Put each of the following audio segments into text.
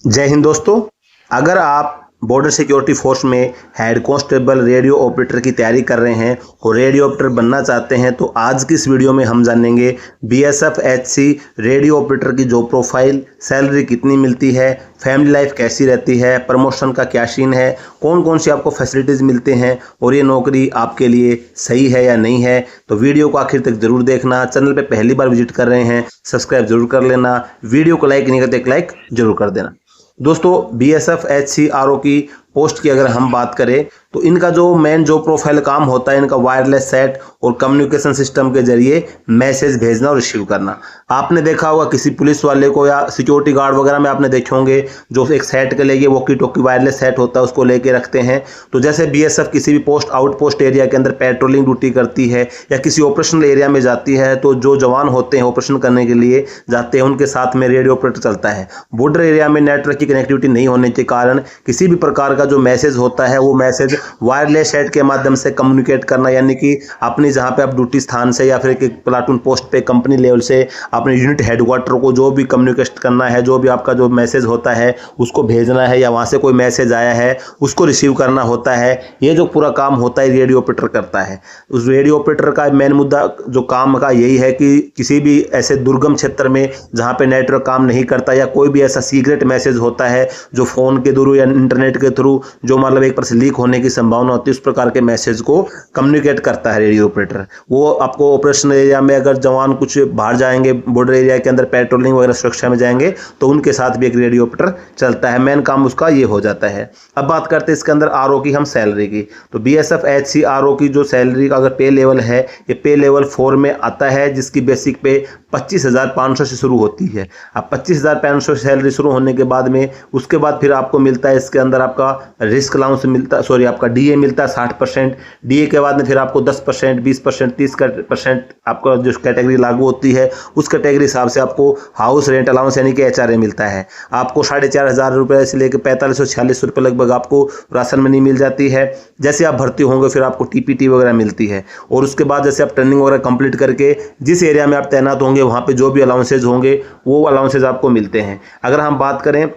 जय हिंद दोस्तों। अगर आप बॉर्डर सिक्योरिटी फोर्स में हेड कांस्टेबल रेडियो ऑपरेटर की तैयारी कर रहे हैं और रेडियो ऑपरेटर बनना चाहते हैं तो आज की इस वीडियो में हम जानेंगे बीएसएफ एचसी रेडियो ऑपरेटर की जॉब प्रोफाइल, सैलरी कितनी मिलती है, फैमिली लाइफ कैसी रहती है, प्रमोशन का क्या सीन है, कौन कौन सी आपको फैसिलिटीज़ मिलते हैं और ये नौकरी आपके लिए सही है या नहीं है। तो वीडियो को आखिर तक जरूर देखना। चैनल पे पहली बार विजिट कर रहे हैं सब्सक्राइब जरूर कर लेना। वीडियो को लाइक नहीं करते एक लाइक जरूर कर देना। दोस्तों बीएसएफ एचसी आरओ की पोस्ट की अगर हम बात करें तो इनका जो मेन जो प्रोफाइल काम होता है, इनका वायरलेस सेट और कम्युनिकेशन सिस्टम के जरिए मैसेज भेजना और रिसीव करना। आपने देखा होगा किसी पुलिस वाले को या सिक्योरिटी गार्ड वगैरह में आपने देखे होंगे जो एक सेट के लिए वॉकी टॉकी वायरलेस सेट होता है उसको लेके रखते हैं। तो जैसे बीएसएफ किसी भी पोस्ट आउटपोस्ट एरिया के अंदर पेट्रोलिंग ड्यूटी करती है या किसी ऑपरेशनल एरिया में जाती है तो जो जवान होते हैं ऑपरेशन करने के लिए जाते हैं उनके साथ में रेडियो ऑपरेटर चलता है। बॉर्डर एरिया में नेटवर्क की कनेक्टिविटी नहीं होने के कारण किसी भी प्रकार का जो मैसेज होता है वो मैसेज वायरलेस सेट के माध्यम से कम्युनिकेट करना, यानी कि अपनी जहां पे आप ड्यूटी स्थान से या फिर एक प्लाटून पोस्ट पे कंपनी लेवल से अपने यूनिट हेडक्वार्टर को जो भी कम्युनिकेट करना है, जो भी आपका जो मैसेज होता है उसको भेजना है या वहां से कोई मैसेज आया है उसको रिसीव करना होता है। ये जो पूरा काम होता है रेडियो ऑपरेटर करता है। उस रेडियो ऑपरेटर का मेन मुद्दा जो काम का यही है कि किसी भी ऐसे दुर्गम क्षेत्र में जहां पे नेटवर्क काम नहीं करता या कोई भी ऐसा सीक्रेट मैसेज होता है जो फोन के थ्रू या इंटरनेट के थ्रू जो मतलब एक पर से लीक होने की संभावना होती है, उस प्रकार के मैसेज को कम्युनिकेट करता है रेडियो ऑपरेटर। वो आपको ऑपरेशन एरिया में अगर जवान कुछ बाहर जाएंगे, बॉर्डर एरिया के अंदर पेट्रोलिंग वगैरह सुरक्षा में जाएंगे तो उनके साथ भी एक रेडियो ऑपरेटर चलता है। मेन काम उसका ये हो जाता है। अब बात करते हैं इसके अंदर आरओ की हम सैलरी की। तो बीएसएफ एचसी आरओ की जो सैलरी का अगर पे लेवल है ये पे लेवल 4 में आता है, जिसकी बेसिक पे 25,500 से शुरू होती है। अब 25,500 सैलरी शुरू होने के बाद में उसके बाद फिर आपको मिलता है इसके अंदर आपका रिस्क अलाउंस मिलता है, सॉरी आपका डीए मिलता है 60%। डीए के बाद में फिर आपको 10%, 20%, 30% आपका जो कैटेगरी लागू होती है उस कैटेगरी हिसाब से आपको हाउस रेंट अलाउंस यानी कि एचआरए मिलता है। आपको 4,500 रुपये से लेकर 4546 रुपये लगभग आपको राशन मनी मिल जाती है। जैसे आप भर्ती होंगे फिर आपको टीपीटी वगैरह मिलती है और उसके बाद जैसे आप ट्रेनिंग वगैरह कंप्लीट करके जिस एरिया में आप तैनात होंगे वहाँ पे जो भी अलाउंसेज होंगे वो अलाउंसेज आपको मिलते हैं। अगर हम बात करें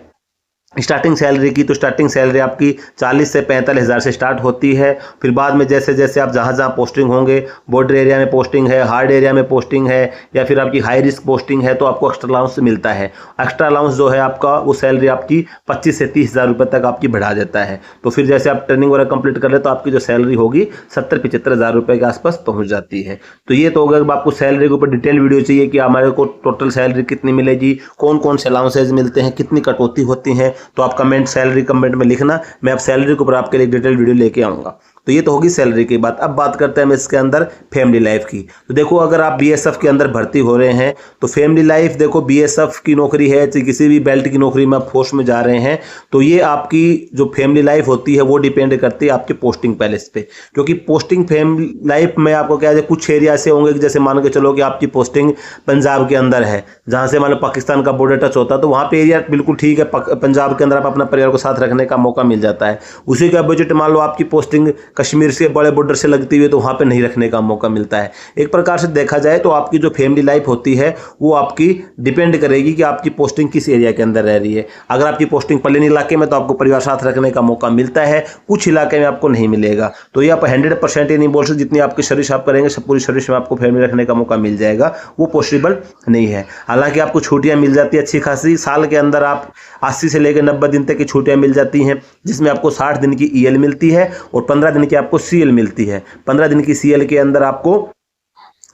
स्टार्टिंग सैलरी की तो स्टार्टिंग सैलरी आपकी 40 से 45,000 से स्टार्ट होती है। फिर बाद में जैसे जैसे आप जहाँ जहाँ पोस्टिंग होंगे, बॉर्डर एरिया में पोस्टिंग है, हार्ड एरिया में पोस्टिंग है या फिर आपकी हाई रिस्क पोस्टिंग है तो आपको एक्स्ट्रा अलाउंस मिलता है। एक्स्ट्रा अलाउंस जो है आपका वो सैलरी आपकी 25 से 30,000 रुपये तक आपकी बढ़ा देता है। तो फिर जैसे आप ट्रेनिंग वगैरह कंप्लीट कर ले तो आपकी जो सैलरी होगी 70-75,000 रुपये के आसपास पहुँच जाती है। तो ये तो अगर आपको सैलरी के ऊपर डिटेल वीडियो चाहिए कि हमारे को टोटल सैलरी कितनी मिलेगी, कौन कौन से अलाउंसेज मिलते हैं, कितनी कटौती होती है, तो आप कमेंट सैलरी कमेंट में लिखना। मैं अब सैलरी के ऊपर आपके लिए डिटेल वीडियो लेके आऊंगा। तो ये तो होगी सैलरी की बात। अब बात करते हैं हम इसके अंदर फैमिली लाइफ की। तो देखो अगर आप बीएसएफ के अंदर भर्ती हो रहे हैं तो फैमिली लाइफ देखो बीएसएफ की नौकरी है, किसी भी बेल्ट की नौकरी में आप फोर्स में जा रहे हैं तो ये आपकी जो फैमिली लाइफ होती है वो डिपेंड करती है आपके पोस्टिंग पैलेस पे। क्योंकि पोस्टिंग फैमिली लाइफ में आपको क्या है, कुछ एरिया ऐसे होंगे कि जैसे मान के चलो कि आपकी पोस्टिंग पंजाब के अंदर है जहाँ से मान लो पाकिस्तान का बॉर्डर टच होता है तो वहाँ पे एरिया बिल्कुल ठीक है, पंजाब के अंदर आप अपना परिवार को साथ रखने का मौका मिल जाता है। उसी का बजट मान लो आपकी पोस्टिंग कश्मीर से बड़े बॉर्डर से लगती हुई तो वहां पे नहीं रखने का मौका मिलता है। एक प्रकार से देखा जाए तो आपकी जो फैमिली लाइफ होती है वो आपकी डिपेंड करेगी कि आपकी पोस्टिंग किस एरिया के अंदर रह रही है। अगर आपकी पोस्टिंग प्लेन इलाके में तो आपको परिवार साथ रखने का मौका मिलता है, कुछ इलाके में आपको नहीं मिलेगा। तो ये आप 100% ये नहीं बोल सकते जितनी आपकी सर्विस आप करेंगे सब पूरी सर्विस में आपको फैमिली रखने का मौका मिल जाएगा, वो पॉसिबल नहीं है। हालांकि आपको छुट्टियां मिल जाती है अच्छी खासी, साल के अंदर आप 80 से लेकर 90 दिन तक की छुट्टियां मिल जाती हैं जिसमें आपको 60 दिन की ईएल मिलती है और 15 दिन की आपको सीएल मिलती है। 15 दिन की सीएल के अंदर आपको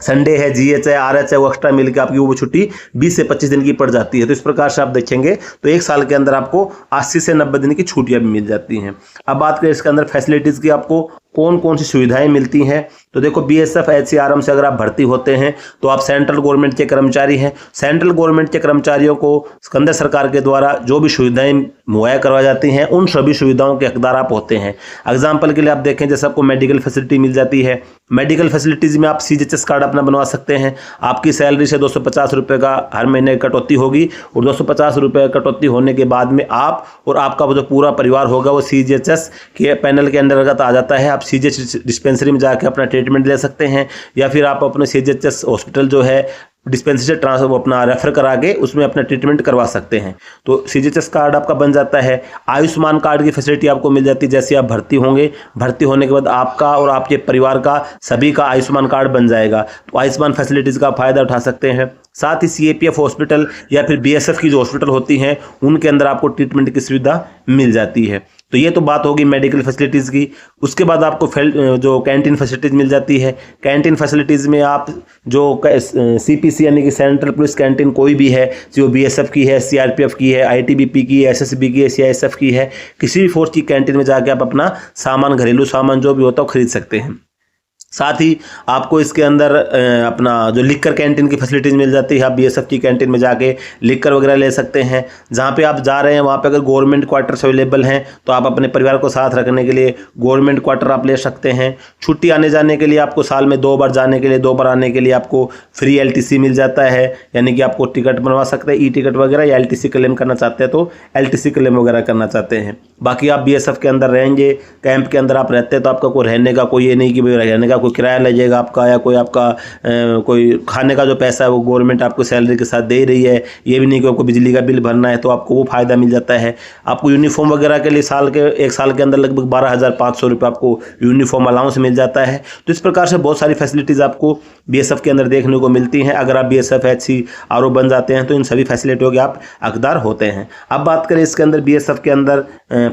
संडे है, जीएच है, आरएच है, वो एक्स्ट्रा मिल के आपकी वो छुट्टी 20 से 25 दिन की पड़ जाती है। तो इस प्रकार से आप देखेंगे तो एक साल के अंदर आपको 80 से 90 दिन की छुट्टियां भी मिल जाती हैं। अब बात करें इसके अंदर फैसिलिटीज की, आपको कौन कौन सी सुविधाएं मिलती हैं। तो देखो बीएसएफ एचसीआरएम से अगर आप भर्ती होते हैं तो आप सेंट्रल गवर्नमेंट के कर्मचारी हैं। सेंट्रल गवर्नमेंट के कर्मचारियों को केंद्र सरकार के द्वारा जो भी सुविधाएं मुहैया करवाई जाती हैं उन सभी सुविधाओं के हकदार आप होते हैं। एग्जाम्पल के लिए आप देखें जैसे आपको मेडिकल फैसिलिटी मिल जाती है। मेडिकल फैसिलिटीज में आप सीजीएचएस कार्ड अपना बनवा सकते हैं। आपकी सैलरी से 250 रुपये का हर महीने कटौती होगी और 250 रुपये कटौती होने के बाद में आप और आपका जो पूरा परिवार होगा वो सीजीएचएस के पैनल के अंतर्गत आ जाता है। आप सीजीएचएस डिस्पेंसरी में जाकर अपना ट्रीटमेंट ले सकते हैं या फिर आप अपने सीजीएचएस हॉस्पिटल जो है डिस्पेंसरी से ट्रांसफर अपना रेफर करा के उसमें अपना ट्रीटमेंट करवा सकते हैं। तो CGHS कार्ड आपका बन जाता है। आयुष्मान कार्ड की फैसिलिटी आपको मिल जाती है। जैसे आप भर्ती होंगे, भर्ती होने के बाद आपका और आपके परिवार का सभी का आयुष्मान कार्ड बन जाएगा, तो आयुष्मान फैसिलिटीज़ का फ़ायदा उठा सकते हैं। साथ ही CAPF हॉस्पिटल या फिर BSF की जो हॉस्पिटल होती हैं उनके अंदर आपको ट्रीटमेंट की सुविधा मिल जाती है। तो ये तो बात होगी मेडिकल फैसिलिटीज़ की। उसके बाद आपको जो कैंटीन फैसिलिटीज़ मिल जाती है। कैंटीन फैसिलिटीज़ में आप जो CPC यानी कि सेंट्रल पुलिस कैंटीन कोई भी है, जो BSF की है, CRPF की है, ITBP की है, SSB की है, CISF की है, किसी भी फोर्स की कैंटीन में जाके आप अपना सामान, घरेलू सामान जो भी होता है वो खरीद सकते हैं। साथ ही आपको इसके अंदर अपना जो लिक्कर कैंटीन की फैसिलिटीज़ मिल जाती है। आप BSF की कैंटीन में जाके लिक्कर वगैरह ले सकते हैं। जहाँ पे आप जा रहे हैं वहाँ पे अगर गवर्नमेंट क्वार्टर्स अवेलेबल हैं तो आप अपने परिवार को साथ रखने के लिए गवर्नमेंट क्वार्टर आप ले सकते हैं। छुट्टी आने जाने के लिए आपको साल में 2 बार जाने के लिए, 2 बार आने के लिए आपको फ्री LTC मिल जाता है, यानी कि आपको टिकट बनवा सकते हैं, टिकट वगैरह, या LTC क्लेम करना चाहते हैं तो LTC क्लेम वगैरह करना चाहते हैं। बाकी आप BSF के अंदर रहेंगे, कैंप के अंदर आप रहते हैं तो आपका कोई रहने का कोई ये नहीं कि भाई रहने का कोई किराया लगेगा आपका, या कोई आपका कोई खाने का जो पैसा है वो गवर्नमेंट आपको सैलरी के साथ दे रही है। ये भी नहीं कि आपको बिजली का बिल भरना है, तो आपको वो फ़ायदा मिल जाता है। आपको यूनिफॉर्म वगैरह के लिए एक साल के अंदर लगभग 12,500 रुपये आपको यूनिफॉर्म अलाउंस मिल जाता है। तो इस प्रकार से बहुत सारी फैसिलिटीज़ आपको BSF के अंदर देखने को मिलती हैं। अगर आप BSF HC RO बन जाते हैं तो इन सभी फैसिलिटियों के आप हकदार होते हैं। अब बात करें इसके अंदर BSF के अंदर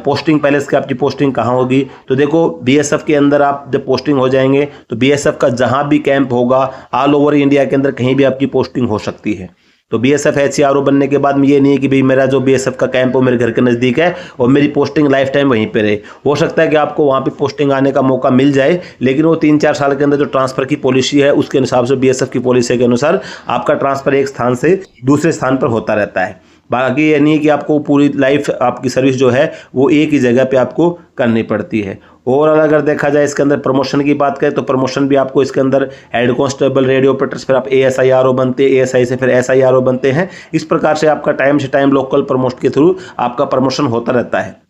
पोस्टिंग, पहले इसकी आपकी पोस्टिंग कहाँ होगी, तो देखो BSF के अंदर आप जब पोस्टिंग हो जाएंगे तो BSF का जहाँ भी कैंप होगा ऑल ओवर इंडिया के अंदर कहीं भी आपकी पोस्टिंग हो सकती है। तो BSF HC RO बनने के बाद में ये नहीं है कि भाई मेरा जो BSF का कैंप हो मेरे घर के नज़दीक है और मेरी पोस्टिंग लाइफ टाइम वहीं पे रहे। हो सकता है कि आपको वहाँ पे पोस्टिंग आने का मौका मिल जाए, लेकिन वो 3-4 साल के अंदर जो ट्रांसफ़र की पॉलिसी है उसके हिसाब से, BSF की पॉलिसी के अनुसार आपका ट्रांसफ़र एक स्थान से दूसरे स्थान पर होता रहता है। बाकी ये नहीं कि आपको पूरी लाइफ आपकी सर्विस जो है वो एक ही जगह पे आपको करनी पड़ती है। ओवरऑल अगर देखा जाए इसके अंदर प्रमोशन की बात करें तो प्रमोशन भी आपको इसके अंदर हेड कांस्टेबल, रेडियो ऑपरेटर्स, फिर आप ASI RO बनते हैं, ASI से फिर SI RO बनते हैं। इस प्रकार से आपका टाइम से टाइम लोकल प्रमोशन के थ्रू आपका प्रमोशन होता रहता है।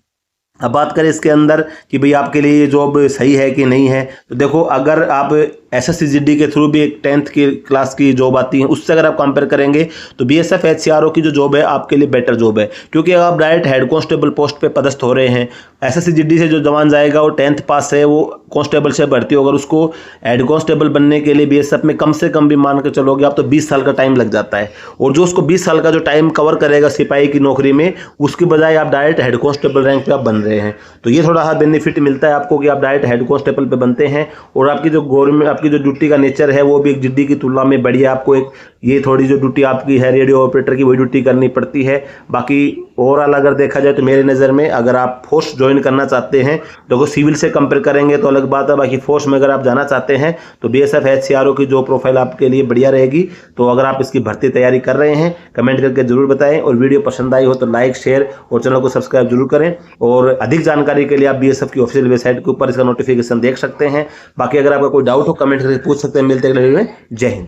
अब बात करें इसके अंदर कि भाई आपके लिए ये जॉब सही है कि नहीं है, तो देखो अगर आप SSC GD के थ्रू भी एक 10th की क्लास की जॉब आती है, उससे अगर आप कंपेयर करेंगे तो BSF HC RO की जो जॉब है आपके लिए बेटर जॉब है, क्योंकि अगर आप डायरेक्ट हेड कांस्टेबल पोस्ट पे पदस्थ हो रहे हैं। SSC GD से जो जवान जाएगा वो 10th पास है, वो कांस्टेबल से भर्ती होगा, उसको हेड कांस्टेबल बनने के लिए BSF में कम से कम भी मान कर चलोगे आप तो 20 साल का टाइम लग जाता है। और जो उसको 20 साल का जो टाइम कवर करेगा सिपाही की नौकरी में, उसकी बजाय आप डायरेक्ट हेड कांस्टेबल रैंक पे आप बन रहे हैं। तो ये थोड़ा सा बेनिफिट मिलता है आपको कि आप डायरेक्ट हेड कांस्टेबल पे बनते हैं और आपकी जो गवर्नमेंट, आपकी जो ड्यूटी का नेचर है वो भी एक GD की तुलना में बढ़िया, आपको एक ये थोड़ी जो ड्यूटी आपकी है रेडियो ऑपरेटर की वही ड्यूटी करनी पड़ती है। बाकी ओवरऑल अगर देखा जाए तो मेरे नज़र में अगर आप फोर्स ज्वाइन करना चाहते हैं, देखो सिविल से कंपेयर करेंगे तो अलग बात है, बाकी फोर्स में अगर आप जाना चाहते हैं तो BSF HC RO की जो प्रोफाइल आपके लिए बढ़िया रहेगी। तो अगर आप इसकी भर्ती तैयारी कर रहे हैं कमेंट करके जरूर बताएं, और वीडियो पसंद आई हो तो लाइक, शेयर और चैनल को सब्सक्राइब जरूर करें। और अधिक जानकारी के लिए आप BSF की ऑफिशियल वेबसाइट के ऊपर इसका नोटिफिकेशन देख सकते हैं। बाकी अगर आपका कोई डाउट हो कमेंट करके पूछ सकते हैं। मिलते हैं अगले वीडियो में। जय हिंद।